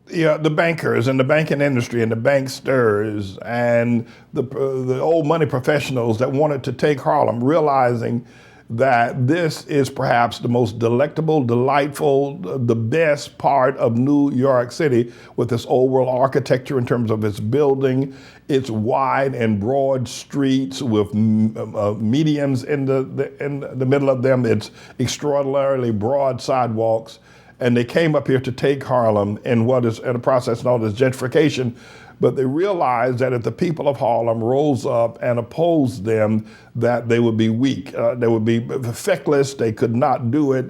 Yeah, the bankers and the banking industry and the banksters and the old money professionals that wanted to take Harlem, realizing that this is perhaps the most delectable, delightful, the best part of New York City with its old world architecture in terms of its building, its wide and broad streets with medians in the middle of them, its extraordinarily broad sidewalks. And they came up here to take Harlem in what is in a process known as gentrification. But they realized that if the people of Harlem rose up and opposed them, that they would be weak. They would be feckless. They could not do it.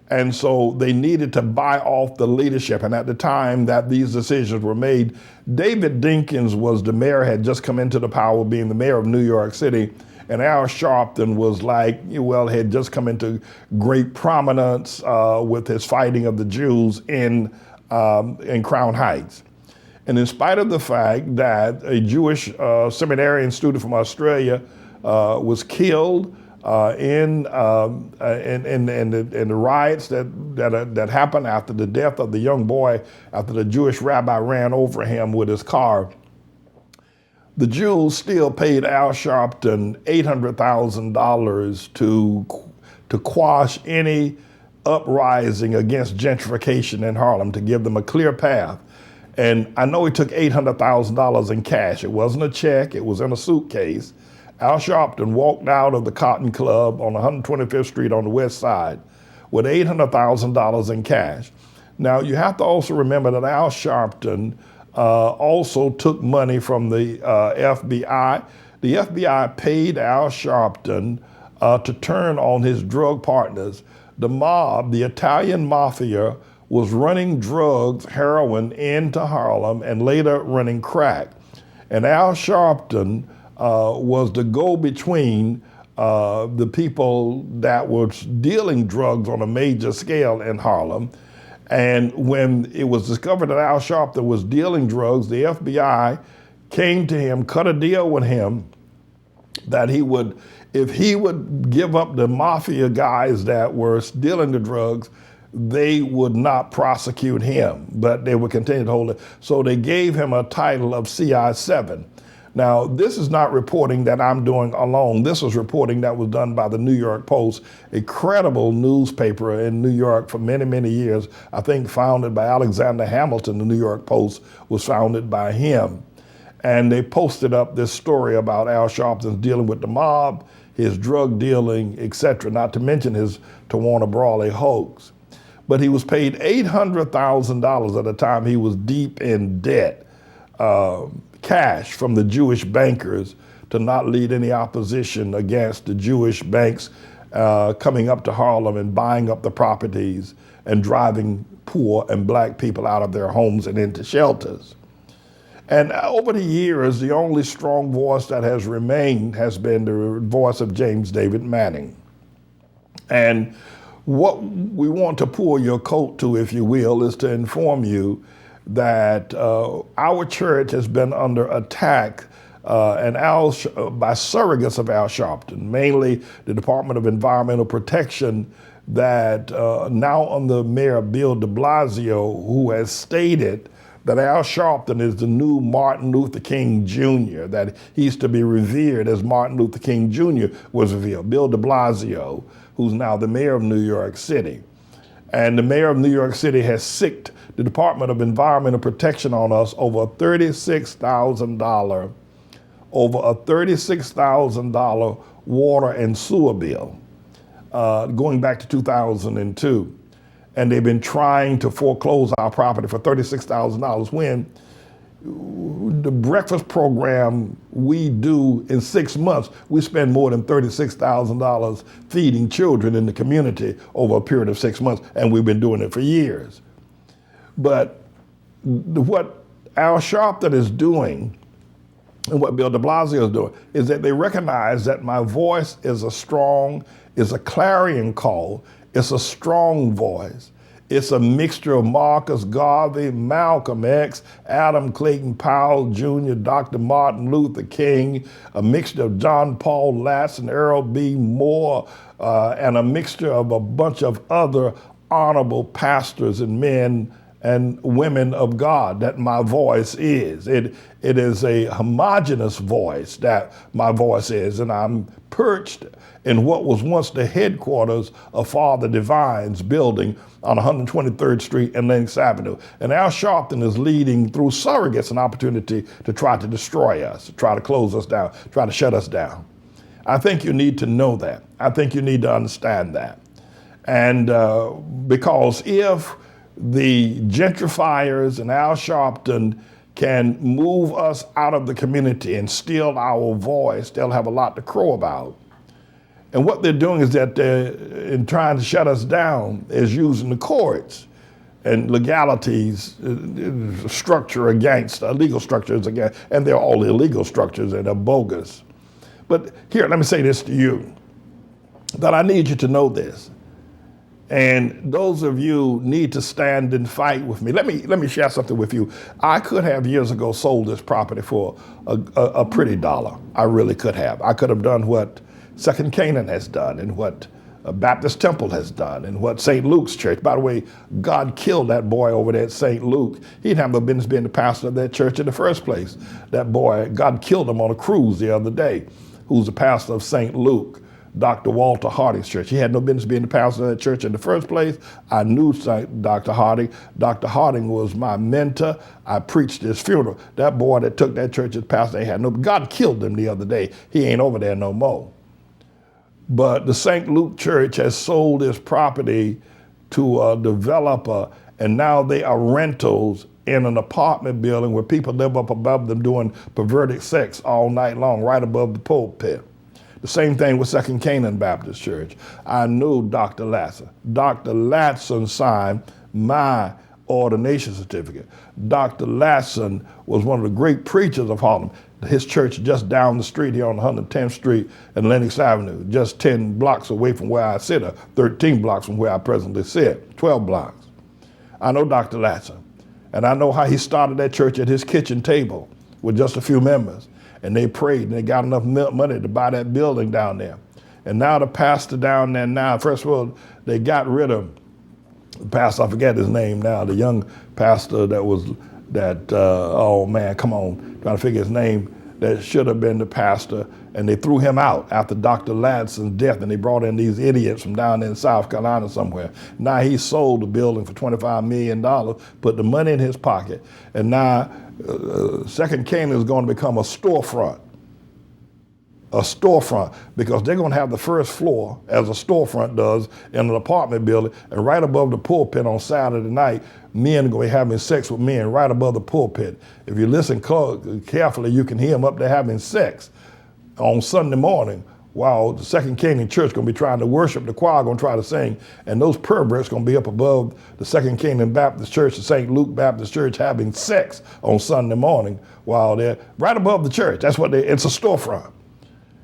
And so they needed to buy off the leadership. And at the time that these decisions were made, David Dinkins was the mayor, had just come into the power being the mayor of New York City. And Al Sharpton was like, well, had just come into great prominence with his fighting of the Jews in Crown Heights. And in spite of the fact that a Jewish seminarian student from Australia was killed in the riots that happened after the death of the young boy, after the Jewish rabbi ran over him with his car, the Jews still paid Al Sharpton $800,000 to quash any uprising against gentrification in Harlem, to give them a clear path. And I know he took $800,000 in cash. It wasn't a check, it was in a suitcase. Al Sharpton walked out of the Cotton Club on 125th Street on the west side with $800,000 in cash. Now, you have to also remember that Al Sharpton also took money from the FBI. The FBI paid Al Sharpton to turn on his drug partners. The mob, the Italian mafia, was running drugs, heroin, into Harlem and later running crack. And Al Sharpton was the go-between the people that were dealing drugs on a major scale in Harlem. And when it was discovered that Al Sharpton was dealing drugs, the FBI came to him, cut a deal with him that he would, if he would give up the mafia guys that were dealing the drugs, they would not prosecute him, but they would continue to hold it. So they gave him a title of CI7. Now, this is not reporting that I'm doing alone. This was reporting that was done by the New York Post, a credible newspaper in New York for many, many years. I think founded by Alexander Hamilton. The New York Post was founded by him. And they posted up this story about Al Sharpton's dealing with the mob, his drug dealing, etc., not to mention his Tawana Brawley hoax. But he was paid $800,000 at a time he was deep in debt. Cash from the Jewish bankers to not lead any opposition against the Jewish banks coming up to Harlem and buying up the properties and driving poor and black people out of their homes and into shelters. And over the years, the only strong voice that has remained has been the voice of James David Manning. And what we want to pull your coat to, if you will, is to inform you that our church has been under attack by surrogates of Al Sharpton, mainly the Department of Environmental Protection, that now under Mayor Bill de Blasio, who has stated that Al Sharpton is the new Martin Luther King Jr., that he's to be revered as Martin Luther King Jr. was revealed. Bill de Blasio, who's now the mayor of New York City. And the mayor of New York City has sicked the Department of Environmental Protection on us over a $36,000 water and sewer bill, going back to 2002. And they've been trying to foreclose our property for $36,000 when the breakfast program we do in 6 months, we spend more than $36,000 feeding children in the community over a period of 6 months, and we've been doing it for years. But what Al Sharpton is doing and what Bill de Blasio is doing is that they recognize that my voice is a clarion call. It's a strong voice. It's a mixture of Marcus Garvey, Malcolm X, Adam Clayton Powell Jr., Dr. Martin Luther King, a mixture of John Paul Latz and Earl B. Moore, and a mixture of a bunch of other honorable pastors and men and women of God that my voice is. It is a homogeneous voice that my voice is, and I'm perched in what was once the headquarters of Father Divine's building on 123rd Street and Lenox Avenue. And Al Sharpton is leading through surrogates an opportunity to try to destroy us, to try to close us down, try to shut us down. I think you need to know that. I think you need to understand that. And because if the gentrifiers and Al Sharpton can move us out of the community and steal our voice, they'll have a lot to crow about. And what they're doing is that they're, in trying to shut us down, is using the courts and legalities, structure against, legal structures against, and they're all illegal structures and they're bogus. But here, let me say this to you, that I need you to know this. And those of you need to stand and fight with me. Let me share something with you. I could have years ago sold this property for a pretty dollar. I really could have. I could have done what Second Canaan has done and what Baptist Temple has done and what St. Luke's Church. By the way, God killed that boy over there at St. Luke. He didn't have no business being the pastor of that church in the first place. That boy, God killed him on a cruise the other day, who's the pastor of St. Luke, Dr. Walter Hardy's church. He had no business being the pastor of that church in the first place. I knew Dr. Harding. Dr. Harding was my mentor. I preached his funeral. That boy that took that church as pastor, God killed him the other day. He ain't over there no more. But the St. Luke Church has sold this property to a developer, and now they are rentals in an apartment building where people live up above them doing perverted sex all night long, right above the pulpit. The same thing with Second Canaan Baptist Church. I knew Dr. Latson. Dr. Latson signed my ordination certificate. Dr. Latson was one of the great preachers of Harlem. His church just down the street here on 110th Street and Lenox Avenue, just 10 blocks away from where I sit, or 13 blocks from where I presently sit, 12 blocks. I know Dr. Latson, and I know how he started that church at his kitchen table with just a few members. And they prayed, and they got enough money to buy that building down there. And now the pastor down there now, first of all, they got rid of the pastor, I forget his name now, the young pastor oh man, come on, trying to figure his name, that should have been the pastor, and they threw him out after Dr. Ladson's death, and they brought in these idiots from down in South Carolina somewhere. Now he sold the building for $25 million, put the money in his pocket, and now Second Canaan is going to become a storefront, because they're going to have the first floor, as a storefront does, in an apartment building, and right above the pulpit on Saturday night, men are going to be having sex with men right above the pulpit. If you listen carefully, you can hear them up there having sex on Sunday morning, while the Second Canaan Church going to be trying to worship, the choir going to try to sing, and those perverts going to be up above the Second Canaan Baptist Church, the St. Luke Baptist Church, having sex on Sunday morning while they're right above the church. That's what it's a storefront.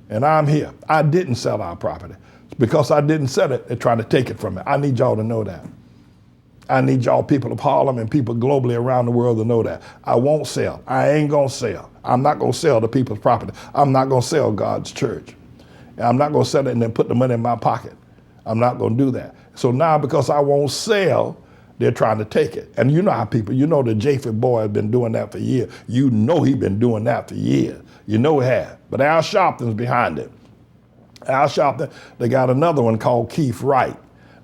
And I'm here. I didn't sell our property. Because I didn't sell it, they're trying to take it from me. I need y'all to know that. I need y'all people of Harlem and people globally around the world to know that. I won't sell. I ain't going to sell. I'm not going to sell the people's property. I'm not going to sell God's church. And I'm not going to sell it and then put the money in my pocket. I'm not going to do that. So now, because I won't sell, they're trying to take it. And you know how people, you know the Japheth boy has been doing that for years. You know he's been doing that for years. You know he has. But Al Sharpton's behind it. Al Sharpton, they got another one called Keith Wright.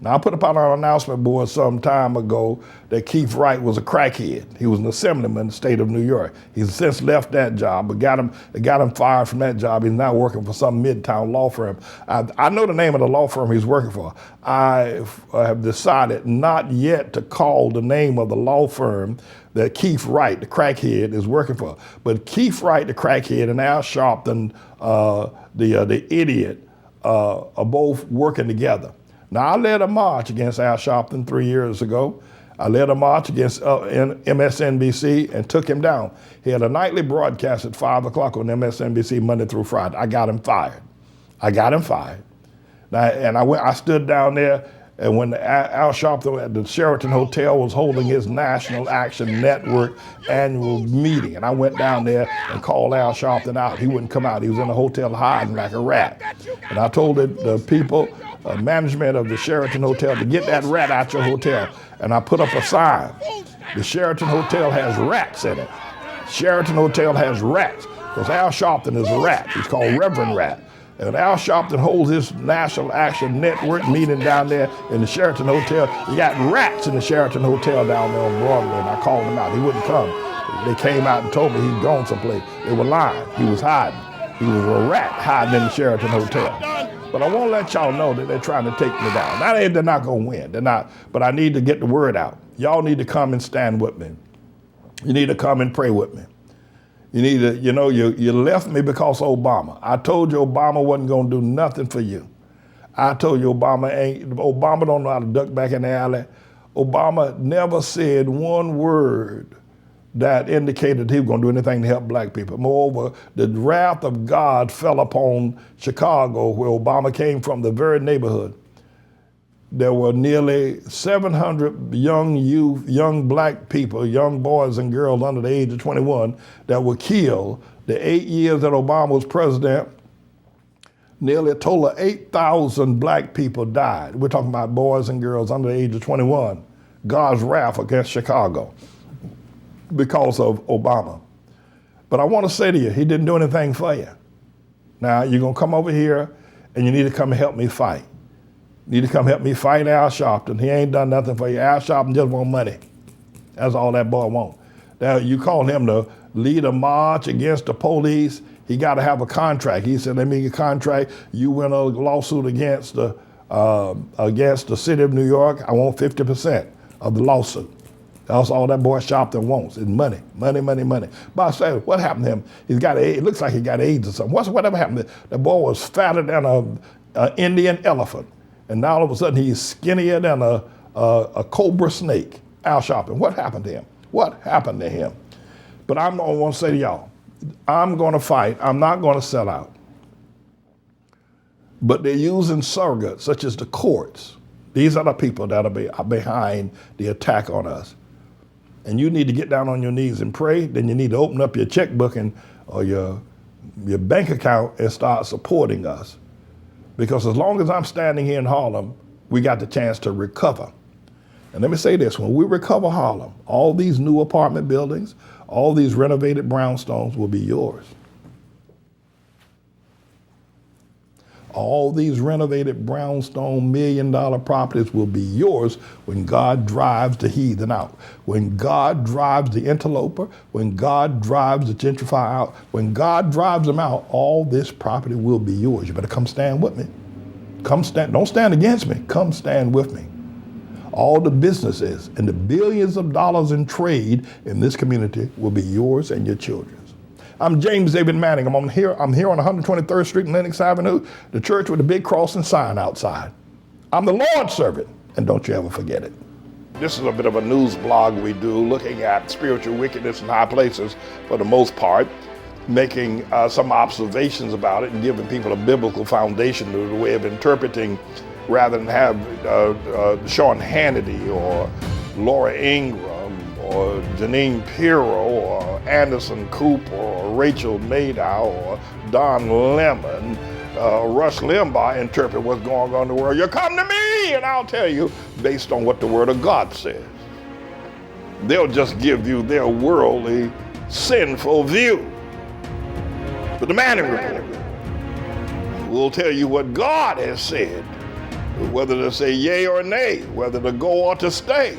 Now, I put up on our announcement board some time ago that Keith Wright was a crackhead. He was an assemblyman in the state of New York. He's since left that job, but got him fired from that job. He's now working for some midtown law firm. I know the name of the law firm he's working for. I have decided not yet to call the name of the law firm that Keith Wright, the crackhead, is working for. But Keith Wright, the crackhead, and Al Sharpton, the idiot, are both working together. Now, I led a march against Al Sharpton 3 years ago. I led a march against MSNBC and took him down. He had a nightly broadcast at 5 o'clock on MSNBC Monday through Friday. I got him fired. Now, and I stood down there, and when Al Sharpton at the Sheraton Hotel was holding his National Action Network annual meeting, and I went down there and called Al Sharpton out. He wouldn't come out. He was in the hotel hiding like a rat. And I told the people, management of the Sheraton Hotel, to get that rat out your hotel. And I put up a sign. The Sheraton Hotel has rats in it. Sheraton Hotel has rats, because Al Sharpton is a rat. He's called Reverend Rat. And Al Sharpton holds his National Action Network meeting down there in the Sheraton Hotel. You got rats in the Sheraton Hotel down there on Broadway, and I called him out. He wouldn't come. They came out and told me he'd gone someplace. They were lying. He was hiding. He was a rat hiding in the Sheraton Hotel. But I want to let y'all know that they're trying to take me down. Now, they're not going to win. They're not. But I need to get the word out. Y'all need to come and stand with me. You need to come and pray with me. You need to, you left me because of Obama. I told you Obama wasn't going to do nothing for you. I told you Obama don't know how to duck back in the alley. Obama never said one word that indicated he was going to do anything to help black people. Moreover, the wrath of God fell upon Chicago, where Obama came from, the very neighborhood. There were nearly 700 young black people, young boys and girls under the age of 21 that were killed. The 8 years that Obama was president, nearly a total of 8,000 black people died. We're talking about boys and girls under the age of 21. God's wrath against Chicago because of Obama. But I want to say to you, he didn't do anything for you. Now, you're going to come over here and you need to come and help me fight. You need to come help me fight Al Sharpton. He ain't done nothing for you. Al Sharpton just want money. That's all that boy wants. Now, you call him to lead a march against the police. He got to have a contract. He said, let me get a contract. You win a lawsuit against the city of New York. I want 50% of the lawsuit. That's all that boy Sharpton wants is money, money, money, money. But I say, what happened to him? It looks like he got AIDS or something. Whatever happened to him? The boy was fatter than an Indian elephant. And now all of a sudden he's skinnier than a cobra snake. Al Sharpton, what happened to him? What happened to him? But I'm going to want to say to y'all, I'm going to fight. I'm not going to sell out. But they're using surrogates, such as the courts. These are the people that are behind the attack on us. And you need to get down on your knees and pray. Then you need to open up your checkbook or your bank account and start supporting us. Because as long as I'm standing here in Harlem, we got the chance to recover. And let me say this, when we recover Harlem, all these new apartment buildings, all these renovated brownstones will be yours. All these renovated brownstone $1 million properties will be yours when God drives the heathen out. When God drives the interloper, when God drives the gentrifier out, when God drives them out, all this property will be yours. You better come stand with me. Come stand, don't stand against me, come stand with me. All the businesses and the billions of dollars in trade in this community will be yours and your children's. I'm James David Manning. I'm here on 123rd Street and Lenox Avenue, the church with the big cross and sign outside. I'm the Lord's servant, and don't you ever forget it. This is a bit of a news blog we do, looking at spiritual wickedness in high places for the most part, making some observations about it and giving people a biblical foundation to the way of interpreting, rather than have Sean Hannity or Laura Ingram or Janine Pirro or Anderson Cooper or Rachel Maddow or Don Lemon, Rush Limbaugh interpret what's going on in the world. You come to me and I'll tell you based on what the Word of God says. They'll just give you their worldly, sinful view. But the Manning Report will tell you what God has said, whether to say yea or nay, whether to go or to stay.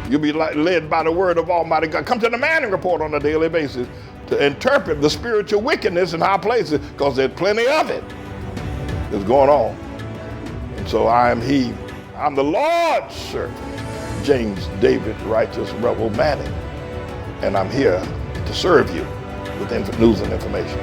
You'll be led by the word of Almighty God. Come to the Manning Report on a daily basis to interpret the spiritual wickedness in high places, because there's plenty of it that's going on. And so I'm the Lord's servant, James David Righteous Rebel Manning, and I'm here to serve you with news and information.